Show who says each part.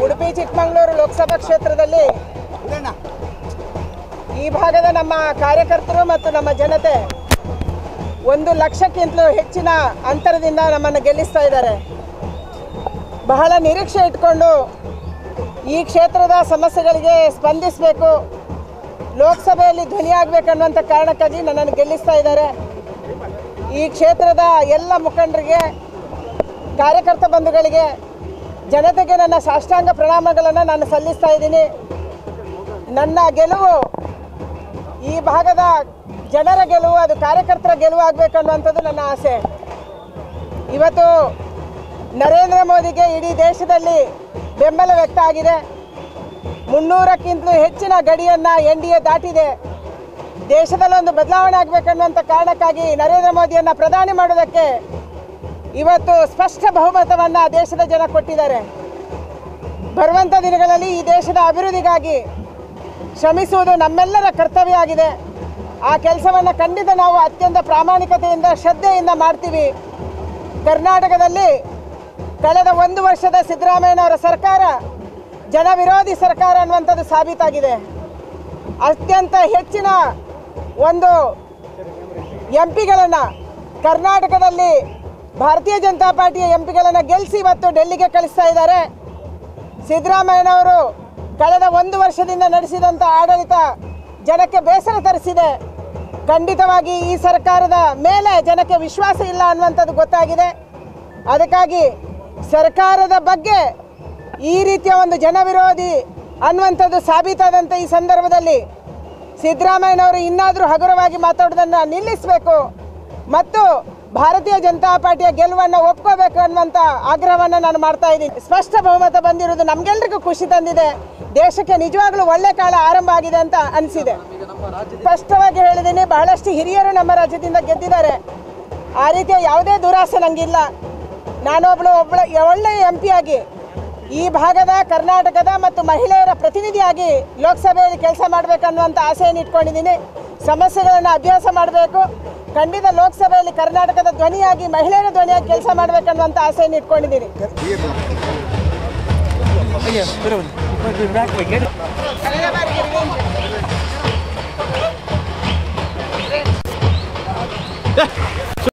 Speaker 1: ಉಡುಪಿ ಚಿಕ್ಕಮಗಳೂರು ಲೋಕಸಭಾ ಕ್ಷೇತ್ರದಲ್ಲಿ ಈ ಭಾಗದ ನಮ್ಮ ಕಾರ್ಯಕರ್ತರು ಮತ್ತು ನಮ್ಮ ಜನತೆ 1 ಲಕ್ಷಕ್ಕಿಂತಲೂ ಹೆಚ್ಚಿನ ಅಂತರದಿಂದ ನಮ್ಮನ್ನು ಗೆಲ್ಲಿಸ್ತಾ ಇದ್ದಾರೆ. ಬಹಳ ನಿರೀಕ್ಷೆ ಇಟ್ಕೊಂಡು ಈ ಕ್ಷೇತ್ರದ ಸಮಸ್ಯೆಗಳಿಗೆ ಸ್ಪಂದಿಸಬೇಕು, ಲೋಕಸಭೆಯಲ್ಲಿ ಧ್ವನಿಯಾಗಬೇಕನ್ನುವಂಥ ಕಾರಣಕ್ಕಾಗಿ ನನ್ನನ್ನು ಗೆಲ್ಲಿಸ್ತಾ ಇದ್ದಾರೆ. ಈ ಕ್ಷೇತ್ರದ ಎಲ್ಲ ಮುಖಂಡರಿಗೆ, ಕಾರ್ಯಕರ್ತ ಬಂಧುಗಳಿಗೆ, ಜನತೆಗೆ ನನ್ನ ಸಾಷ್ಟಾಂಗ ಪ್ರಣಾಮಗಳನ್ನು ನಾನು ಸಲ್ಲಿಸ್ತಾ ಇದ್ದೀನಿ. ನನ್ನ ಗೆಲುವು ಈ ಭಾಗದ ಜನರ ಗೆಲುವು, ಅದು ಕಾರ್ಯಕರ್ತರ ಗೆಲುವು ಆಗಬೇಕನ್ನುವಂಥದ್ದು ನನ್ನ ಆಸೆ. ಇವತ್ತು ನರೇಂದ್ರ ಮೋದಿಗೆ ಇಡೀ ದೇಶದಲ್ಲಿ ಬೆಂಬಲ ವ್ಯಕ್ತ ಆಗಿದೆ. 300ಕ್ಕಿಂತಲೂ ಹೆಚ್ಚಿನ ಗಡಿಯನ್ನು NDA ದಾಟಿದೆ. ದೇಶದಲ್ಲೊಂದು ಬದಲಾವಣೆ ಆಗಬೇಕನ್ನುವಂಥ ಕಾರಣಕ್ಕಾಗಿ ನರೇಂದ್ರ ಮೋದಿಯನ್ನು ಪ್ರಧಾನಿ ಮಾಡೋದಕ್ಕೆ ಇವತ್ತು ಸ್ಪಷ್ಟ ಬಹುಮತವನ್ನು ದೇಶದ ಜನ ಕೊಟ್ಟಿದ್ದಾರೆ. ಬರುವಂಥ ದಿನಗಳಲ್ಲಿ ಈ ದೇಶದ ಅಭಿವೃದ್ಧಿಗಾಗಿ ಶ್ರಮಿಸುವುದು ನಮ್ಮೆಲ್ಲರ ಕರ್ತವ್ಯ ಆಗಿದೆ. ಆ ಕೆಲಸವನ್ನು ಖಂಡಿತ ನಾವು ಅತ್ಯಂತ ಪ್ರಾಮಾಣಿಕತೆಯಿಂದ ಶ್ರದ್ಧೆಯಿಂದ ಮಾಡ್ತೀವಿ. ಕರ್ನಾಟಕದಲ್ಲಿ ಕಳೆದ 1 ವರ್ಷದ ಸಿದ್ದರಾಮಯ್ಯನವರ ಸರ್ಕಾರ ಜನವಿರೋಧಿ ಸರ್ಕಾರ ಅನ್ನುವಂಥದ್ದು ಸಾಬೀತಾಗಿದೆ. ಅತ್ಯಂತ ಹೆಚ್ಚಿನ ಒಂದು MP ಗಳನ್ನು ಕರ್ನಾಟಕದಲ್ಲಿ ಭಾರತೀಯ ಜನತಾ ಪಾರ್ಟಿಯ MP ಗಳನ್ನು ಗೆಲ್ಲಿಸಿ ಇವತ್ತು ಡೆಲ್ಲಿಗೆ ಕಳಿಸ್ತಾ ಇದ್ದಾರೆ. ಸಿದ್ದರಾಮಯ್ಯನವರು ಕಳೆದ 1 ವರ್ಷದಿಂದ ನಡೆಸಿದಂಥ ಆಡಳಿತ ಜನಕ್ಕೆ ಬೇಸರ ತರಿಸಿದೆ. ಖಂಡಿತವಾಗಿ ಈ ಸರ್ಕಾರದ ಮೇಲೆ ಜನಕ್ಕೆ ವಿಶ್ವಾಸ ಇಲ್ಲ ಅನ್ನುವಂಥದ್ದು ಗೊತ್ತಾಗಿದೆ. ಅದಕ್ಕಾಗಿ ಸರ್ಕಾರದ ಬಗ್ಗೆ ಈ ರೀತಿಯ ಒಂದು ಜನವಿರೋಧಿ ಅನ್ನುವಂಥದ್ದು ಸಾಬೀತಾದಂಥ ಈ ಸಂದರ್ಭದಲ್ಲಿ ಸಿದ್ದರಾಮಯ್ಯನವರು ಇನ್ನಾದರೂ ಹಗುರವಾಗಿ ಮಾತಾಡೋದನ್ನು ನಿಲ್ಲಿಸಬೇಕು ಮತ್ತು ಭಾರತೀಯ ಜನತಾ ಪಾರ್ಟಿಯ ಗೆಲುವನ್ನು ಒಪ್ಕೋಬೇಕು ಅನ್ನುವಂಥ ಆಗ್ರಹವನ್ನು ನಾನು ಮಾಡ್ತಾ ಇದ್ದೀನಿ. ಸ್ಪಷ್ಟ ಬಹುಮತ ಬಂದಿರೋದು ನಮಗೆಲ್ಲರಿಗೂ ಖುಷಿ ತಂದಿದೆ. ದೇಶಕ್ಕೆ ನಿಜವಾಗ್ಲೂ ಒಳ್ಳೆ ಕಾಲ ಆರಂಭ ಆಗಿದೆ ಅಂತ ಅನಿಸಿದೆ. ಸ್ಪಷ್ಟವಾಗಿ ಹೇಳಿದ್ದೀನಿ, ಬಹಳಷ್ಟು ಹಿರಿಯರು ನಮ್ಮ ರಾಜ್ಯದಿಂದ ಗೆದ್ದಿದ್ದಾರೆ. ಆ ರೀತಿಯ ಯಾವುದೇ ದುರಾಸೆ ನನಗಿಲ್ಲ. ನಾನೊಬ್ಬಳು ಒಳ್ಳೆಯ MP ಆಗಿ ಈ ಭಾಗದ ಕರ್ನಾಟಕದ ಮತ್ತು ಮಹಿಳೆಯರ ಪ್ರತಿನಿಧಿಯಾಗಿ ಲೋಕಸಭೆಯಲ್ಲಿ ಕೆಲಸ ಮಾಡಬೇಕನ್ನುವಂಥ ಆಸೆಯನ್ನು ಇಟ್ಕೊಂಡಿದ್ದೀನಿ. ಸಮಸ್ಯೆಗಳನ್ನು ಅಭ್ಯಾಸ ಮಾಡಬೇಕು. ಖಂಡಿತ ಲೋಕಸಭೆಯಲ್ಲಿ ಕರ್ನಾಟಕದ ಧ್ವನಿಯಾಗಿ, ಮಹಿಳೆಯರ ಧ್ವನಿಯಾಗಿ ಕೆಲಸ ಮಾಡಬೇಕನ್ನುವಂಥ ಆಸೆಯನ್ನು ಇಟ್ಕೊಂಡಿದ್ದೀನಿ. ಕಳೆದ ಬಾರಿ